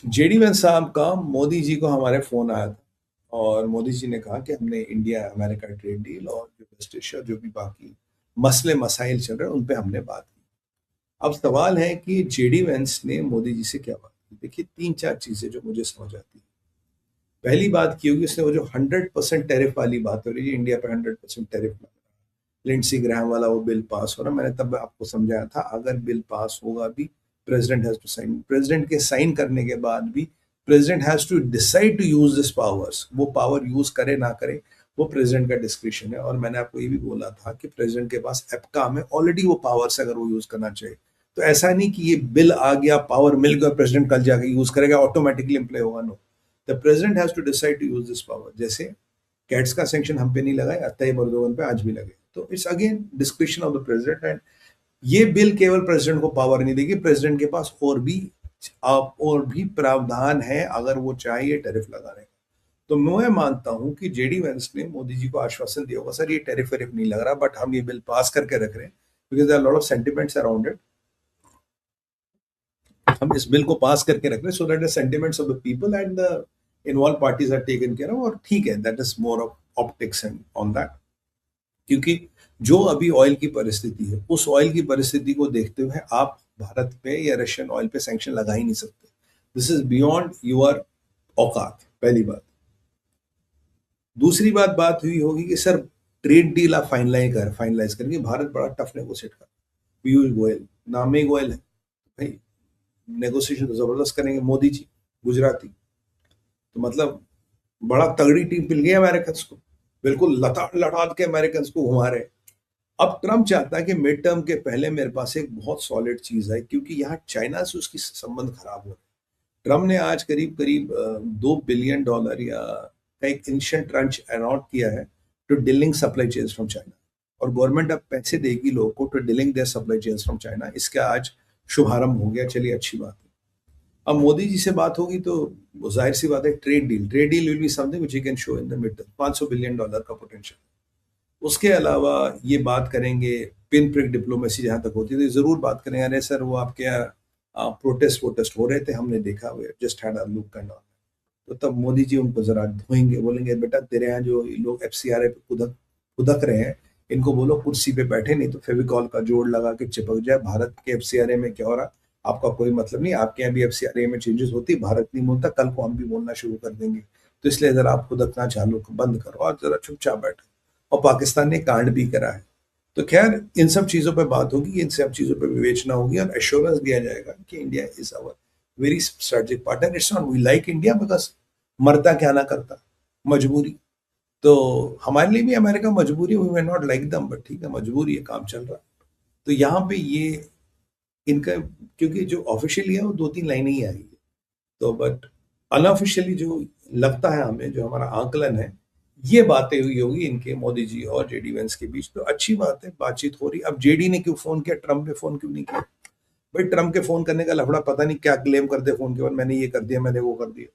JD Vance साहब का मोदी जी को हमारे फोन आया था और मोदी जी ने कहा कि हमने इंडिया अमेरिका ट्रेड डील और जो वेस्ट एशिया जो भी बाकी मसले मसाइल चल रहे हैं उन पे हमने बात की। अब सवाल है कि जेडी वेंस ने मोदी जी से क्या बात की। देखिए, तीन चार चीजें जो मुझे समझ आती है। पहली बात की होगी उसने, वो जो 100% टैरिफ वाली बात हो रही है, इंडिया पे 100% टैरिफ, लिंडसी ग्राहम वाला वो बिल पास हो रहा, मैंने तब आपको समझाया था अगर बिल पास होगा भी, president has to sign, president के साइन करने के बाद भी president has to decide to use this powers, वो पावर यूज करे ना करे वो प्रेसिडेंट का डिस्क्रिप्शन है। और मैंने आपको ये भी बोला था कि प्रेसिडेंट के पास एप्का में ऑलरेडी वो पावर्स अगर वो यूज करना चाहिए। तो ऐसा नहीं कि ये बिल आ गया, पावर मिल गया, प्रेसिडेंट कल जाके यूज करेगा, ऑटोमेटिकली अप्लाई होगा। No, the president has to decide to use this power. जैसे कैट्स का सैंक्शन हम पे नहीं लगा है, तैयब अर्दोगन पे आज भी लगे, तो it's again description of the president. And ये बिल केवल प्रेसिडेंट को पावर नहीं देगी, प्रेसिडेंट के पास और भी प्रावधान है अगर वो चाहिए टैरिफ लगाने का। तो मैं मानता हूं कि जेडी वेंस ने मोदी जी को आश्वासन दिया होगा, सर ये टैरिफ वेरिफ नहीं लग रहा, बट हम ये बिल पास करके रख रहे हैं because there are lot of sentiments around it. हम इस बिल को पास करके रख रहे हैं so that the sentiments of the people and the involve parties are taken care of. और ठीक है, that is more of optics and on that. क्योंकि जो अभी ऑयल की परिस्थिति है, उस ऑयल की परिस्थिति को देखते हुए आप भारत पे या रशियन ऑयल पे सैंक्शन लगा ही नहीं सकते। दिस इज बियॉन्ड योर औकात, पहली बात। दूसरी बात हुई होगी कि सर ट्रेड डील आप फाइनलाइज करेंगे, भारत बड़ा टफ नेगोशिएट कर, पीयूष गोयल नाम में ही गोयल है भाई, नेगोशिएशन तो जबरदस्त करेंगे मोदी जी, गुजराती, तो मतलब बड़ा तगड़ी टीम मिल गई अमेरिकन को, बिल्कुल लताड़ लड़ाड़ के अमेरिकन को घुमा रहे। अब ट्रम्प चाहता है कि मिड टर्म के पहले मेरे पास एक बहुत सॉलिड चीज है, क्योंकि यहाँ चाइना से उसकी संबंध खराब हो रहे हैं। ट्रम्प ने आज करीब करीब $2 बिलियन या का एक इनिशियल ट्रंच अनाउंस किया है to dealing supply chains from China. और गवर्नमेंट अब पैसे देगी लोगों को to dealing their supply chains from China. इसका आज शुभारंभ हो गया, चलिए अच्छी बात है। अब मोदी जी से बात होगी तो वो जाहिर सी बात है, trade deal will be something which you can show in the mid term, $500 billion का पोटेंशियल। उसके अलावा ये बात करेंगे, पिन प्रिक डिप्लोमेसी जहां तक होती है तो जरूर बात करेंगे, अरे सर वो आपके यहाँ प्रोटेस्ट वोटेस्ट हो रहे थे, हमने देखा, वे just had a look and all. तो तब मोदी जी उनको जरा धोएंगे, बोलेंगे बेटा तेरे यहाँ जो लोग एफसीआरए पे खुदक खुदक रहे हैं, इनको बोलो कुर्सी पे बैठे, नहीं तो फेविकॉल का जोड़ लगा के चिपक जाए। भारत के एफसीआरए में क्या हो रहा, आपका कोई मतलब नहीं, आपके यहाँ भी एफसीआरए में चेंजेस होती, भारत नहीं बोलता, कल को हम भी बोलना शुरू कर देंगे। तो इसलिए जरा आप खुदकना चालू बंद करो और जरा चुपचाप बैठो। और पाकिस्तान ने कांड भी करा है। तो खैर इन सब चीजों पे बात होगी, इन सब चीजों पे विवेचना होगी और एश्योरेंस दिया जाएगा कि India is our very strategic partner. It's not we like India because मरता क्या ना करता, मजबूरी। तो हमारे लिए भी अमेरिका मजबूरी, we may not like them, but ठीक है, मजबूरी है, काम चल रहा है। तो यहाँ पे ये इनका, क्योंकि जो ऑफिशियली है वो दो तीन लाइनें ही आई है, तो बट अनऑफिशियली जो लगता है हमें, जो हमारा आकलन है, ये बातें हुई होगी इनके, मोदी जी और जेडी वेंस के बीच। तो अच्छी बात है, बातचीत हो रही। अब जेडी ने क्यों फोन किया, ट्रम्प ने फोन क्यों नहीं किया? भाई ट्रम्प के फोन करने का लफड़ा पता नहीं क्या क्लेम करते फोन के बाद, मैंने ये कर दिया, मैंने वो कर दिया।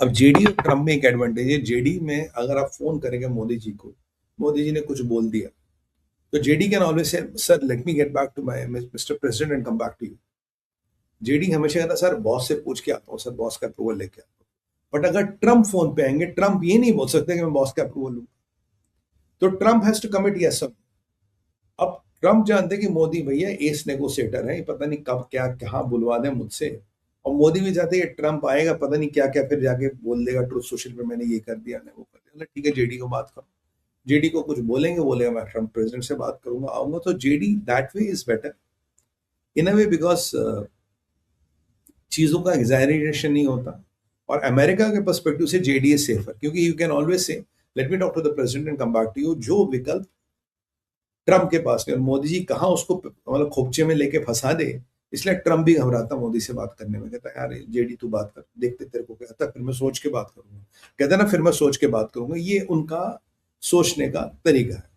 अब जेडी और ट्रम्प में एक एडवांटेज है, जेडी में अगर आप फोन करेंगे मोदी जी को, मोदी जी ने कुछ बोल दिया, तो JD can always say sir let me get back to my Mister President and come back to you. JD हमेशा कहता सर बॉस से पूछ के आता हूँ, सर बॉस का अप्रूवल लेके आता हूँ। बट अगर ट्रम्प फोन पे आएंगे, ट्रम्प ये नहीं बोल सकते कि मैं बॉस का अप्रूवल लूँ, तो Trump has to commit yes sir. अब ट्रम्प जानते कि मोदी भैया एस नेगोशिएटर है, पता नहीं कब क्या कहाँ बुलवा दे मुझसे। और मोदी भी चाहते कि ट्रम्प आएगा, पता नहीं क्या क्या फिर जाके बोल देगा ट्रुथ सोशल पे, मैंने ये कर दिया, मैंने वो कर दिया। मतलब ठीक है, जेडी को बात करो, जेडी को कुछ बोलेंगे, बोलेगा मैं ट्रम्प प्रेसिडेंट से बात करूंगा, आऊंगा। तो JD that way is better in a way, because चीजों का एग्जैजरेशन नहीं होता। और अमेरिका के पर्सपेक्टिव से जेडी इज सेफर, क्योंकि you can always say let me talk to the president and come back to you, जो विकल्प ट्रम्प के पास नहीं। और मोदी जी कहाँ उसको मतलब खोपचे में लेके फंसा दे, इसलिए ट्रम्प भी घबराता मोदी से बात करने में, कहता है यार जेडी तू बात कर, देखते तेरे को कहता, फिर मैं सोच के बात करूंगा, कहता ना फिर मैं सोच के बात करूंगा। ये उनका सोचने का तरीका है।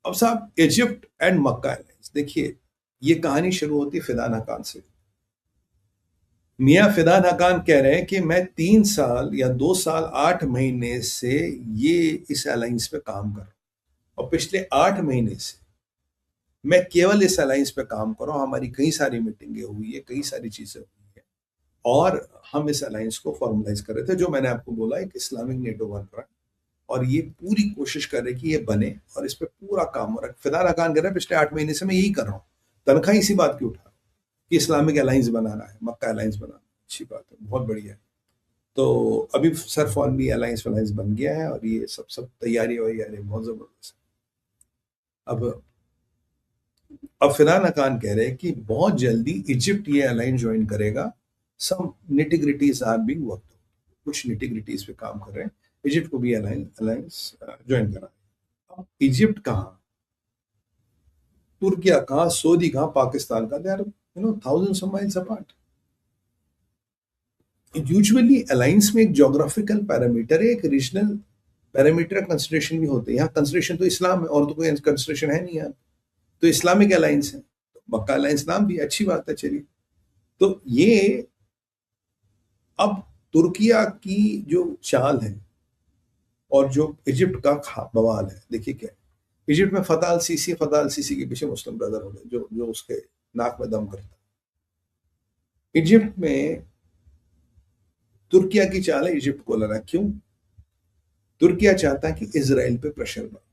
अब साहब इजिप्ट एंड मक्का एयरलाइंस, देखिए ये कहानी शुरू होती है फिदान हकान से। मियाँ फिदान हकान कह रहे हैं कि मैं 3 साल या 2 साल 8 महीने से ये इस अलायंस पे काम कर रहा हूं, और पिछले 8 महीने से मैं केवल इस अलायंस पे काम कर रहा हूं। हमारी कई सारी मीटिंगें हुई है, कई सारी चीजें हुई है, और हम इस अलायंस को फॉर्मलाइज कर रहे थे, जो मैंने आपको बोला एक इस्लामिक नेटो बन रहा है, और ये पूरी कोशिश कर रहे हैं कि ये बने, और इस पे पूरा काम हो रहा है। फिदार खान कह रहे हैं पिछले 8 महीने से मैं यही कर रहा हूँ, तनख्वाह इसी बात की उठा रहा हूं कि इस्लामिक अलायंस बनाना है, मक्का अलायंस बनाना है। अच्छी बात है, बहुत बढ़िया है। तो अभी सर फॉन भी अलायंस वलायंस बन गया है, और ये सब सब तैयारी वैयारी बहुत जबरदस्त है। अब फिरहान खान कह रहे हैं कि बहुत जल्दी इजिप्ट ये अलायंस ज्वाइन करेगा। सम निटिग्रिटीज आर बीइंग वर्कड, कुछ निटिग्रिटीज पे काम कर रहे हैं, इजिप्ट को भी अलायंस ज्वाइन करा। अब इजिप्ट कहाँ, तुर्किया कहाँ, सऊदी कहाँ, पाकिस्तान का, they are thousands of miles apart. Usually alliance में एक ज्योग्राफिकल पैरामीटर है, एक रीजनल पैरामीटर कंसिडरेशन भी होते हैं। यहाँ कंसिडरेशन तो इस्लाम है, और तो कोई कंसिडरेशन है नहीं यहाँ, तो इस्लामिक अलायंस है, तो मक्का अलायंस नाम भी अच्छी बात है। चलिए, तो ये अब तुर्किया की जो चाल है और जो इजिप्ट का बवाल है, देखिए क्या है। इजिप्ट में फतह अल सीसी के पीछे मुस्लिम ब्रदर हो गए, जो जो उसके नाक में दम करता है। इजिप्ट में तुर्किया की चाल है इजिप्ट को लड़ा, क्यों? तुर्किया चाहता है कि इसराइल पे प्रेशर बढ़े।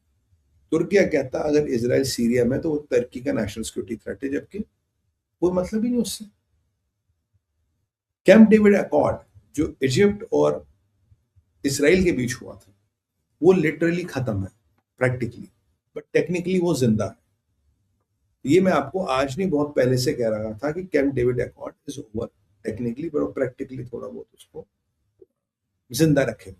तुर्किया कहता है अगर इसराइल सीरिया में तो वो तुर्की का नेशनल सिक्योरिटी थ्रेट है, जबकि कोई मतलब ही नहीं उससे। कैंप डेविड अकॉर्ड जो इजिप्ट और इसराइल के बीच हुआ था, वो लिटरली खत्म है प्रैक्टिकली, बट टेक्निकली वो जिंदा है। ये मैं आपको आज नहीं, बहुत पहले से कह रहा था कि camp David accord is over technically, but practically थोड़ा बहुत उसको जिंदा रखे हुए।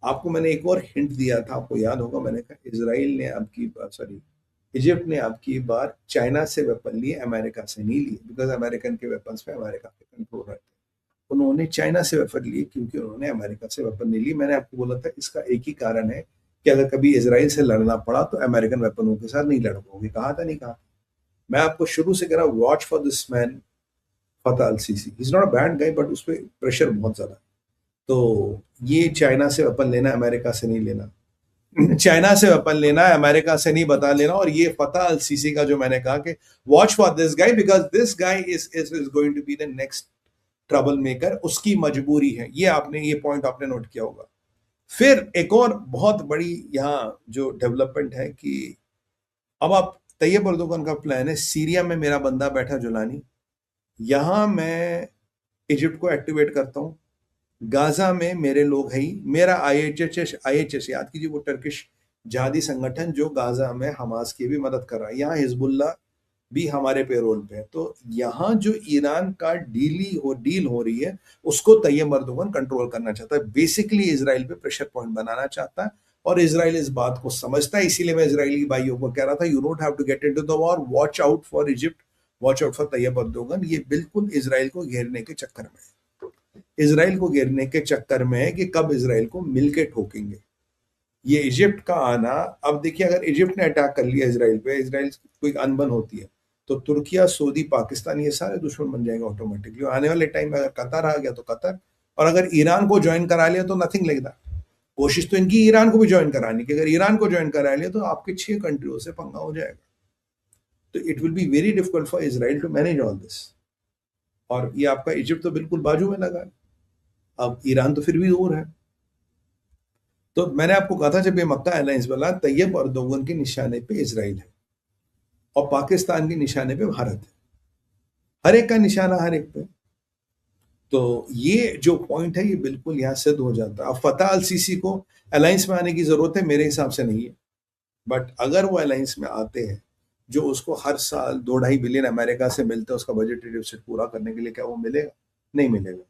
आपको मैंने एक और हिंट दिया था, आपको याद होगा, मैंने कहा इसराइल ने आपकी सॉरी इजिप्ट ने आपकी बार चाइना से वेपन लिए, अमेरिका से नहीं लिए, बिकॉज अमेरिकन के वेपन्स पे अमेरिका के कंट्रोल रहते हैं। उन्होंने चाइना से वेपन लिए क्योंकि उन्होंने अमेरिका से वेपन नहीं लिए। मैंने आपको बोला था इसका एक ही कारण है कि अगर कभी इसराइल से लड़ना पड़ा तो अमेरिकन वेपनों के साथ नहीं लड़ पाओगे। कहा था नहीं कहा? मैं आपको शुरू से कह रहा, watch for this man Fatah al Sisi, he is not a bad guy, but उस पर प्रेशर बहुत ज्यादा है। तो ये चाइना से वेपन लेना, अमेरिका से नहीं लेना, चाइना से वेपन लेना है, अमेरिका से नहीं बता लेना। और ये फतह अल सीसी का जो मैंने कहा कि watch for this guy, because this guy is going to be the next trouble maker, उसकी मजबूरी है। ये पॉइंट आपने नोट किया होगा। फिर एक और बहुत बड़ी यहाँ जो डेवलपमेंट है कि अब आप तैयब अर्दोगन का प्लान है, सीरिया में मेरा बंदा बैठा जुलानी, यहां मैं इजिप्ट को एक्टिवेट करता हूं, गाजा में मेरे लोग हैं ही, मेरा आईएचएस याद कीजिए, वो टर्किश जिहादी संगठन जो गाजा में हमास की भी मदद कर रहा है, यहाँ हिजबुल्ला भी हमारे पेरोल पे है। तो यहाँ जो ईरान का डील हो रही है, उसको तैयब अर्दोगन कंट्रोल करना चाहता है, बेसिकली इसराइल पे प्रेशर पॉइंट बनाना चाहता है, और इसराइल इस बात को समझता है। इसीलिए मैं इसराइली भाइयों को कह रहा था, you don't have to get into the war, watch out for Egypt, watch out for Tayyip Erdogan. ये बिल्कुल इसराइल को घेरने के चक्कर में है, इसराइल को घेरने के चक्कर में है कि कब इसराइल को मिलके ठोकेंगे। ये इजिप्ट का आना, अब देखिए अगर इजिप्ट ने अटैक कर लिया इसराइल पे, इसराइल कोई अनबन होती है, तो तुर्किया, सऊदी, पाकिस्तान, ये सारे दुश्मन बन जाएंगे ऑटोमेटिकली। आने वाले टाइम में अगर कतर आ गया तो कतर, और अगर ईरान को ज्वाइन करा लिया तो नथिंग लाइक दैट। कोशिश तो इनकी ईरान को भी ज्वाइन कराने की, अगर ईरान को ज्वाइन करा लिया तो आपके 6 कंट्रियों से पंगा हो जाएगा। तो it will be very difficult for Israel to manage all this. और ये आपका इजिप्ट तो बिल्कुल बाजू में लगा है, अब ईरान तो फिर भी दूर है। तो मैंने आपको कहा था जब ये मक्का अलायंस बना, तैयब अर्दोगन के निशाने पे इसराइल है और पाकिस्तान के निशाने पे भारत है, हर एक का निशाना हर एक पे। तो ये जो पॉइंट है ये बिल्कुल यहाँ सिद्ध हो जाता है। अब फतह अल सीसी को अलायंस में आने की जरूरत है, मेरे हिसाब से नहीं है, बट अगर वो अलायंस में आते हैं, जो उसको हर साल 2-2.5 बिलियन अमेरिका से मिलता है उसका बजट डिफिसिट पूरा करने के लिए, क्या वो मिलेगा? नहीं मिलेगा।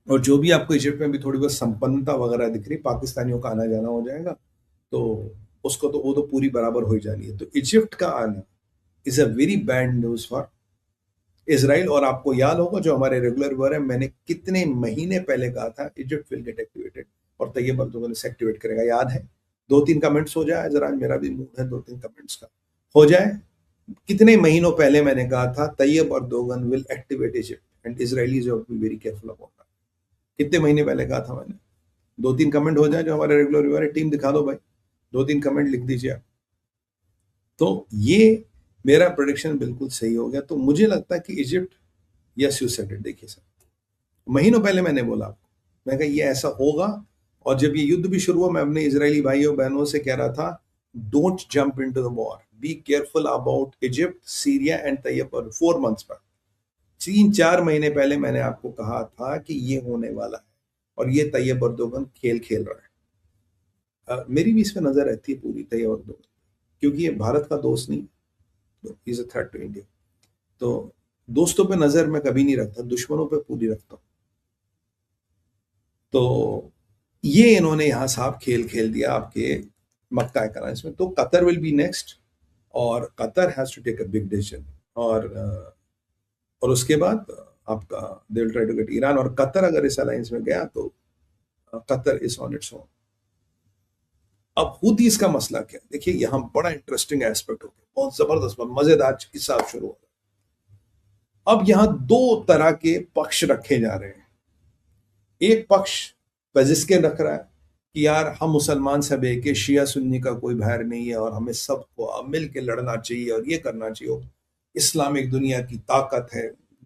और जो भी आपको इजिप्ट में भी थोड़ी बहुत संपन्नता वगैरह दिख रही, पाकिस्तानियों का आना जाना हो जाएगा, तो उसको तो वो तो पूरी बराबर हो ही जानी है। तो इजिप्ट का आना is a very bad news for Israel. और आपको याद होगा जो हमारे रेगुलर व्यूअर है, मैंने कितने महीने पहले कहा था इजिप्ट विल गेट एक्टिवेटेड और तैयब अर्दोगन से एक्टिवेट करेगा, याद है? 2-3 कमेंट्स हो जाए जरा, मेरा भी मूड है 2-3 कमेंट्स का हो जाए। कितने महीनों पहले मैंने कहा था Tayyip Erdogan will activate Egypt and Israelis have to be very careful about that. कितने महीने पहले कहा था मैंने? 2-3 कमेंट हो जाए जो हमारे रेगुलर व्यूअर है, टीम दिखा दो भाई, 2-3 कमेंट लिख दीजिए आप। तो ये मेरा प्रेडिक्शन बिल्कुल सही हो गया। तो मुझे लगता है कि Egypt, yes you said it. देखिए सर, महीनों पहले मैंने बोला आपको, मैं कहा ये ऐसा होगा। और जब ये युद्ध भी शुरू हुआ, मैं अपने इजरायली भाइयों बहनों से कह रहा था, don't jump into the war, be careful about Egypt, Syria and Tayyip. 4 months पर, 3-4 महीने पहले मैंने आपको कहा था कि ये होने वाला है, और ये तैयब अर्दोगन खेल खेल रहा है। मेरी भी इसमें नजर रहती है पूरी तैयब अर्दोगन, क्योंकि ये भारत का दोस्त नहीं, is a threat to India. तो दोस्तों पे नजर मैं कभी नहीं रखता, दुश्मनों पे पूरी रखता हूं। तो ये इन्होंने यहां साहब खेल खेल दिया आपके मक्का इकोनॉमिक्स में। तो कतर विल बी नेक्स्ट, और Qatar has to take a big decision. और उसके बाद आपका they will try to get Iran. और कतर अगर इस अलायंस में गया तो Qatar is on its own. अब हुतीस का मसला क्या, देखिए यहां बड़ा इंटरेस्टिंग एस्पेक्ट हो गया, बहुत जबरदस्त मजेदार किस्सा शुरू हो गया। अब यहां दो तरह के पक्ष रखे जा रहे हैं। एक पक्ष पेजिस्के रख रहा है कि यार हम मुसलमान सब एक है, शिया सुन्नी का कोई बैर नहीं है, और हमें सबको मिल के लड़ना चाहिए और ये करना चाहिए, इस्लामिक दुनिया की ताकत है,